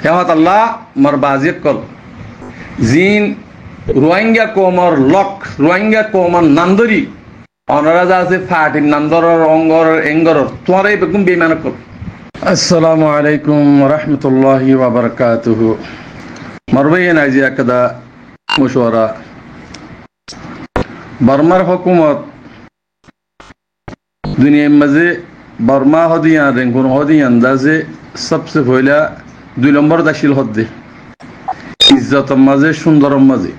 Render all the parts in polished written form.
হেমত আল্লাহ মর বাজিক কল জিন রোহিঙ্গা কোমর লক রোহিঙ্গা কোমর নান্দরি অনারাজ আছে ফাটির নান্দর অঙ্গর এঙ্গর তোমার এই বেগুন বেমান কল। আসসালামু আলাইকুম রহমতুল্লাহি ওয়া বারাকাতুহু। মারবাই নাজিয়া কাদা মশওয়ারা বর্মার হুকুমত দুনিয়ার মাঝে বর্মা হদিয়া রেঙ্গুন হদিয়া আন্দাজে সবচেয়ে পয়লা 2 নম্বর দাশিল হদ্দে ইজ্জতর মাঝে সুন্দরম মাঝে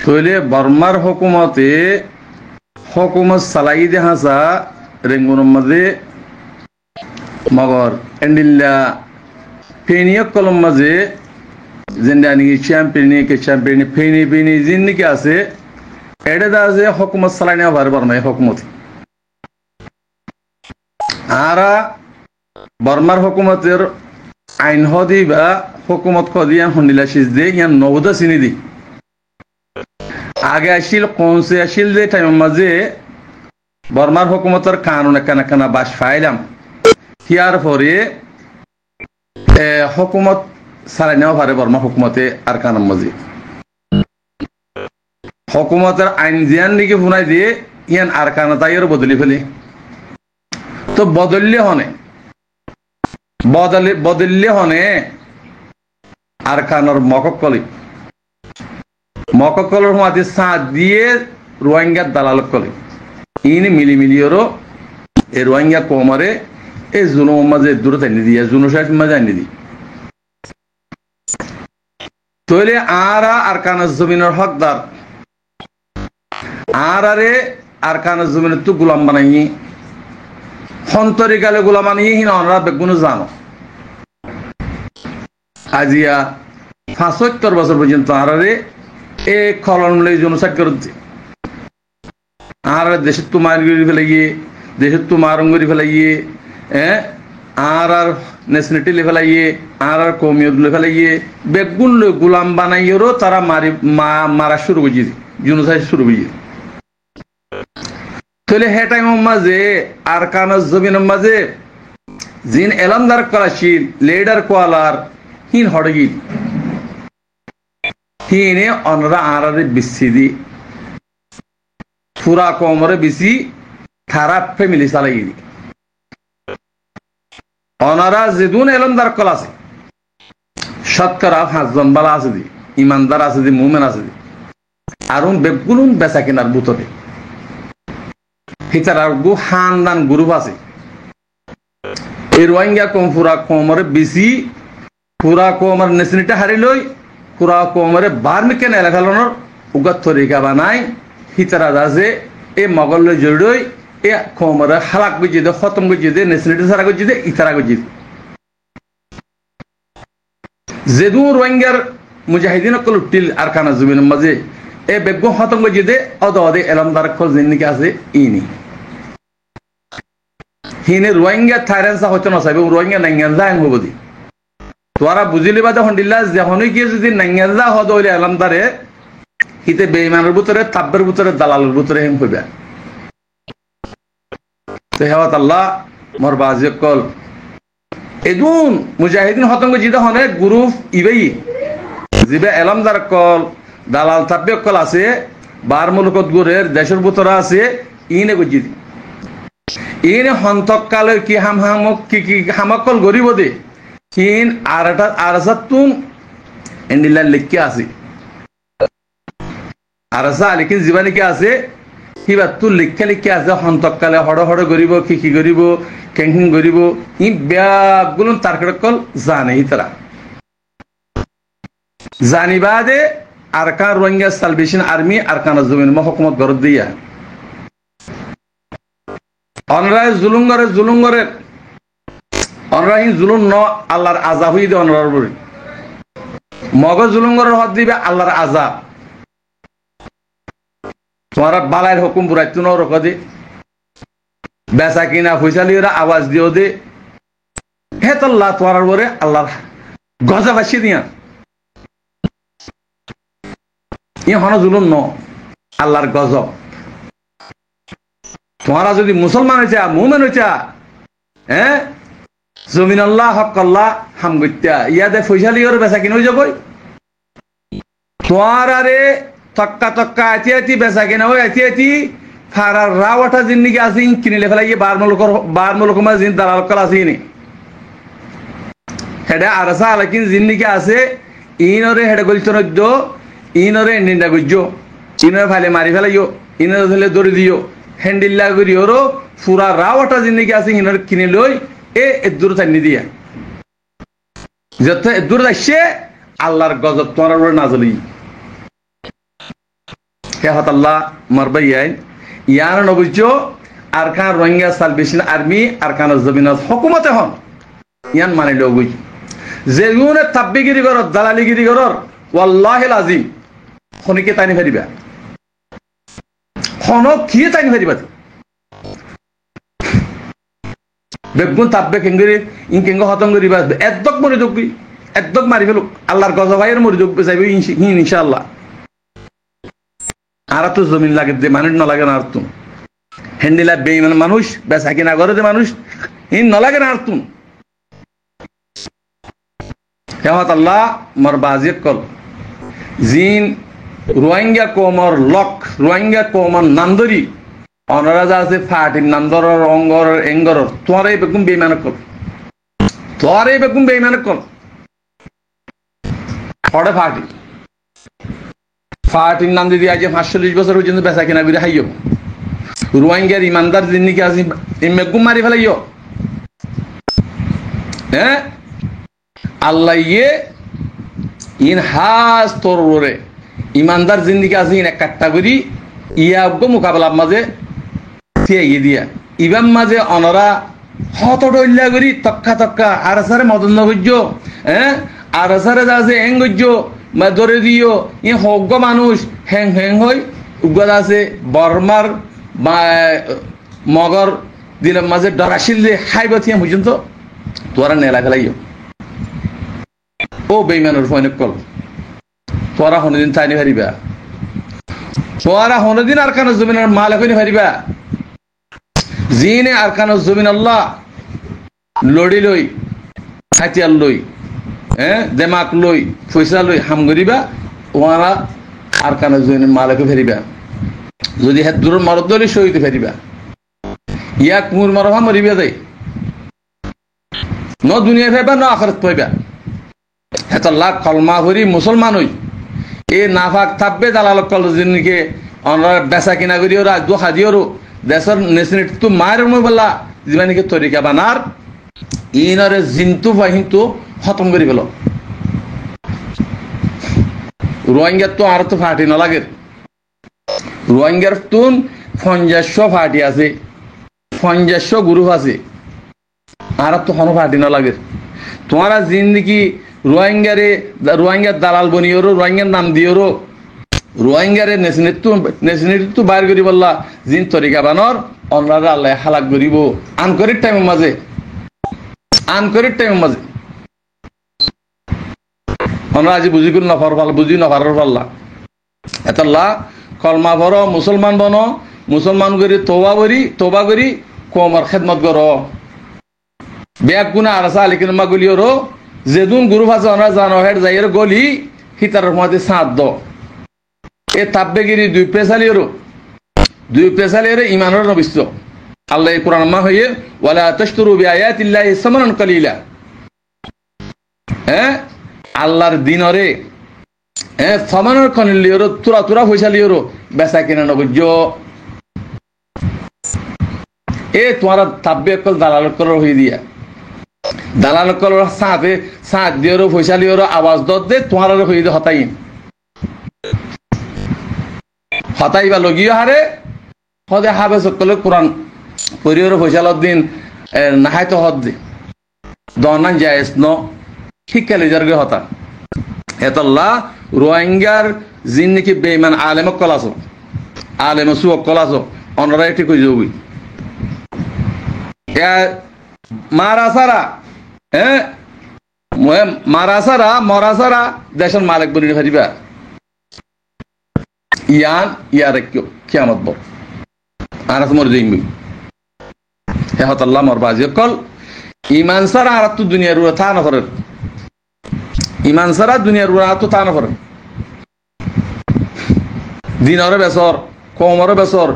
তইলে বর্মার হুকুমতে হুকুমত সালাই দে হাসা রেঙ্গুন মাঝে মগর এন্ডিল্লা ফেনিয়ক কলম মাঝে যেটা নাকি চ্যাম্পিয়ন ফেনি জিন নাকি আছে এটা দা যে হুকুমত সালাই নেওয়া পারে বর্মায় হুকুমত আরা বর্মার হুকুমতের আইন হদি বা হুকুমত কদিয়ান হন্ডিলা সিজ দে ইয়ান নবদা চিনি দি আগে আসিল কনসে আসিল যে টাইম মাঝে বর্মার হুকুমতের কানুন একানা কানা বাস ফাইলাম হিয়ার পরে হুকুমত সালাই নেওয়া পারে বর্মা হুকুমতে আর কানাম মাঝে হুকুমতের আইন জিয়ান নাকি শুনাই দিয়ে ইয়ান আর কানা তাইয়ের বদলি ফেলে তো বদললে হনে আর কানর মককলের মাঝে সাঁত দিয়ে রোহিঙ্গার দালাল কলে ইনি মিলিওরও এই রোহিঙ্গা কোমারে এই জুনো মাঝে দূরে টানি দিয়ে জুনো সাইড মাঝে আনি দি তৈলে আর কানার জমিনের হকদার আরে আর কানার জমিনের তো গোলাম বানাই সন্তরি গালে গোলাম আনি হিন অনরা বেগুনো জানো আজিয়া 75 বছর পর্যন্ত আরে এ খলন লই জনসাক করতে আর দেশে তোমার গরি ফেলে গিয়ে দেশে তোমার গরি ফেলে গিয়ে আর ন্যাশনালিটি লেভেল আইয়ে আর কমিয়ত লেভেল আইয়ে বেগুন লই গোলাম বানাইয়েরও তারা মারা শুরু করে জনসাক শুরু করে তাহলে হে টাইম মাঝে আর কানার জমিনের মাঝে জিন এলামদার করাশিল লিডার কোয়ালার হিন হড়গিল হিনে অনরা আরারে বিসিদি পুরা কোমরে বিসি খারাপ ফ্যামিলি চালাই দি অনারা যেদুন এলামদার কল আছে শতকরা 5 জন বালা আছে দি ইমানদার আছে দি মুমিন আছে দি আরুন বেগুন বেচা কেনার বুতরে হিতারার গু খানদান গ্রুপ আছে এই রোহিঙ্গা কম পুরা কোমরে বেশি পুরা কোমর নেসনিটা হারি লই পুরা কোমরে বার্মিকেন এলাকালনের উগাত তরিকা বানাই হিতারা আছে এই মগল জড়ই এ কোমরে হালাক গুজি দে খতম গুজি দে নেসনিটা সারা গুজি দে ইতারা গুজি যেদু রোহিঙ্গার মুজাহিদিন কল টিল আর কানা জমিনের মাঝে এ বেগম খতম গুজি দে অদে এলামদার কল জিন্নিকে আছে ইনি হিনে রোহিঙ্গা থাইরেন্সা হচ্ছে না সাহেব রোহিঙ্গা নাঙ্গাজা আইন হবো দি তোরা বুঝিলি বাদে হন্ডিল্লা যখনই গিয়ে যদি নাঙ্গাজা হদ হইলে এলামদারে হিতে বেইমানের ভিতরে তাব্বের ভিতরে দালালের ভিতরে হেম হইবে তো হেওয়াত আল্লাহ মোর বাজি কল এদুন মুজাহিদিন হতঙ্গ জিদা হনে গ্রুপ ইবেই জিবে এলামদার কল দালাল তাব্বে কল আছে বার মুলকত গুরের দেশের ভিতরে আছে ইনে গুজি ইনে হন্তকালের কি হামাকল গরিব দে হিন আরসাতুন এন্ডিলা লিখকে আছে আরসা লিখিন জীবানি কি আছে হিবা তু লিখে আছে হন্তকালে হড় গরিব কি গরিব কেঙ্কিং গরিব ই ব্যাগুলো তারকল জানে হিতরা জানিবা দে আরকান রোহিঙ্গা সালভেশন আর্মি আরকান জমিন মহকুমত গরদ দিয়া অনরায় জুলুম করে অনরাহীন জুলুম ন আল্লাহর আজাব হই দে অনরার বলি মগ জুলুম করে হদ দিবে আল্লাহর আজাব তোমারা বালাইয়ের হুকুম বুড়াইতো ন রক দে বেচা কিনা ফৈসালিরা আওয়াজ দিও দে হে তল্লাহ তোমার বরে আল্লাহর গজব আসি দিয়া ই হন জুলুম ন আল্লাহর গজব তোমরা যদি মুসলমান হয়েছা মুমিন হয়েছা জমিন আল্লাহ হক আল্লাহ হামগত্যা ইয়াদে ফৈসালি ওর বেচা কিনে হয়ে যাবই তোমার আরে তক্কা তক্কা আতি আতি বেচা কিনা হয়ে আতি আতি ফারার রাওয়াটা জিন্দিগি আছে কিনিলে ফেলাই বার মুলক মা জিন দালাল কল আছে নি হেডা আরসা আলাকিন জিন্দিগি আছে ইনরে হেডা গলতো নদ্য ইনরে এন্ডিন্ডা গজ্জো ইনরে ফালে মারি ফেলাইও ইনরে ধরে দড়ি দিও হ্যান্ডিল্লা করি ওরো পুরা রাওয়াটা জিন্দিগি আছে ইনরে কিনে লই এ দূর থাকি দিয়া যত দূর আসছে আল্লাহর গজব তোমার উপরে নাজলি হে হত আল্লাহ মারবাই ইয়ার নবুজ আরকান রোহিঙ্গা সালভেশন আর্মি আরকান জমিনত হুকুমতে হন ইয়ান মানে লগুই যেগুনে তাব্বিগিরি করর দালালিগিরি করর ওয়াল্লাহিল আজিম খনিকে তাইনি ফেরিবা খনো কি তাইনি ফেরিবা বেগুন তাব্বে কেঙ্গরি ইনকেঙ্গ হতঙ্গ রিবা একদক মরে যোগ একদক মারি ফেলুক আল্লাহর গজবাইয়ের মরে যোগ যাইবে ইনশাআল্লাহ আর তো জমিন লাগে যে মানুষ না লাগে না আর তুম হ্যান্ডিলা বেইমান মানুষ বেচা কিনা করে যে মানুষ ইন না লাগে না আর তুম হেমত আল্লাহ মর বাজিক কল জিন রোহিঙ্গা কোমর লক রোহিঙ্গা কোমর নান্দরি অনরাজা আছে ফাটির নান্দর অঙ্গর এঙ্গর তোমার এই বেগুন বেইমান কল তোমার এই বেগুন বেইমান কল ফড়ে ফাটি ফাটির নাম দিদি আজ 45 বছর পর্যন্ত বেচা কিনা করে হাইও রোহিঙ্গার ইমানদার জিন্দিগি আছে মেগুন মারি ফেলাইও হ্যাঁ আল্লাহ ইয়ে ইন হাস তোরে ইমানদার জিন্দিগি আছে ইন এক কাট্টা করি ইয়াগ্য মোকাবেলার মাঝে থিয়ে দিয়া ইবাম মাঝে অনরা হত ডইল্লা করি তক্কা তক্কা আর সারে মদন নগজ্য হ্যাঁ আর সারে যাচ্ছে এং গজ্য মা ধরে দিও ই হগ্য মানুষ হ্যাং হ্যাং হই উগদ আছে বর্মার মগর দিলের মাঝে ডরাশিল যে হাইব থিয়া পর্যন্ত তোরা নেলা ফেলাইও ও বেইমানুর ফোন কল তোরা হনদিন তাইনি হারিবা তোরা হনদিন আর কানো জমিনের মাল এখনই হারিবা জিনে আর কানো জমিন আল্লাহ লড়ি লই হাতিয়ার লই হ্যাঁ দেমাক লই পয়সা লই হাম করিবা ওরা আর কানো জমিনের মালকে ফেরিবা যদি হাত দূর মরদ ধরে সহিতে ফেরিবা ইয়া কুমুর মরহা মরিবা দেয় ন দুনিয়া ফেরবা ন আখরাত পাইবা এত লাখ কলমা ভরি মুসলমান হই এ নাফাক থাকবে দালাল কল জিনকে অনরা বেচা কিনা করি ওরা দোহা দিওরো দেশের নেশনেট তো মায়ের মই বললা জীবানিকে তরিকা বানার ইনরে জিন্তু বাহিন্তু খতম করি ফেল রোহিঙ্গার তো আর তো ফাটি নালাগে রোহিঙ্গার তুন 50 ফাটি আছে 50 গ্রুপ আছে আর তো কোনো ফাটি নালাগে তোমারা জিন্দগি রোহিঙ্গার দালাল বনিওরো রোহিঙ্গার নাম দিওরো রোহিঙ্গারে নেশনেট বাইর করি বললা জিন তরিকা বানর অনরা আল্লাহ হালাক করিব আনকরির টাইমের মাঝে আমরা আজি বুঝি করি নফার পাল্লা বুঝি নফারের পাল্লা এতলা কলমা ভর মুসলমান বন মুসলমান করি তোবা করি কমর খেদমত কর ব্যাগ গুনা আরসা আলিকিন মা গলিওরো যেদুন গ্রুপ আছে আমরা জানো হেড যাইয়ের গলি হিতার মধ্যে সাঁত দ এ তাব্বেগিরি দুই পেশালিওর ইমানের নবিশ্ব আল্লাহ কোরআন মা হয়ে ওয়ালা তাশতারু বিআয়াতিল্লাহি সামানান কালিলা হ্যাঁ আল্লাহর দিনরে হ্যাঁ সামানান কালিলিওর তুরা পয়সালিওর বেচা কিনা নবজ্য এ তোমার তাব্বে কল দালাল কর হয়ে দিয়া দালাল কল সাঁত দিওর পয়সালিওর আওয়াজ দে তোমার হয়ে দে হতাই বা লগিও হারে হদে হাবে সকলে কোরআন পরিবার ফৈসালত দিন নাহাই তো হদ দি দনান জায়েজ ন শিক্ষা লিজারগে হতা এতল্লা রোহিঙ্গার জিন নাকি বেইমান আলেম কলাছো আলেম সুক কলাছো অনরাই ঠিক হয়ে যাবি মারা সারা হ্যাঁ মরা সারা দেশের মালিক বলি ভারিবা ইয়ার কিয়ামত বল আর মর যাইবি হে হত আল্লাহ মর বাজি কল ইমান সারা আর তো দুনিয়ার উড়া তা না করেন, ইমান সারা দুনিয়ার উড়া তো তা না করেন। দিনরে বেসর কমরে বেসর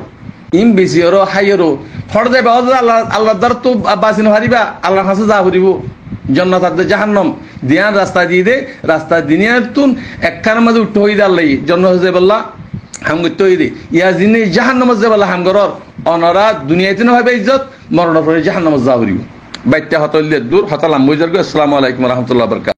ইম বেশিরও হাইয়েরও ফর দেবে আল্লাহ আল্লাহ দ্বার তো বাঁচিন হারিবা, আল্লাহর কাছে যা হরিব জন্নত আর জাহান্নম দিয়ান রাস্তা দিয়ে দে, রাস্তা দিনিয়ার তুন একখানের মাঝে উঠতে হই দাল্লাই জন্ম হয়ে বললা হাম করতে হই দে ইয়া জিনে জাহান্নম যে বললা হাম গরর অনরা দুনিয়াতে না ভাবে ইজ্জত, মরণ পরে জাহান্নম যা হরিব। বাইত্যা হতল দূর হতালাম বুঝার। আসসালামু আলাইকুম রহমতুল্লাহ বরকাত।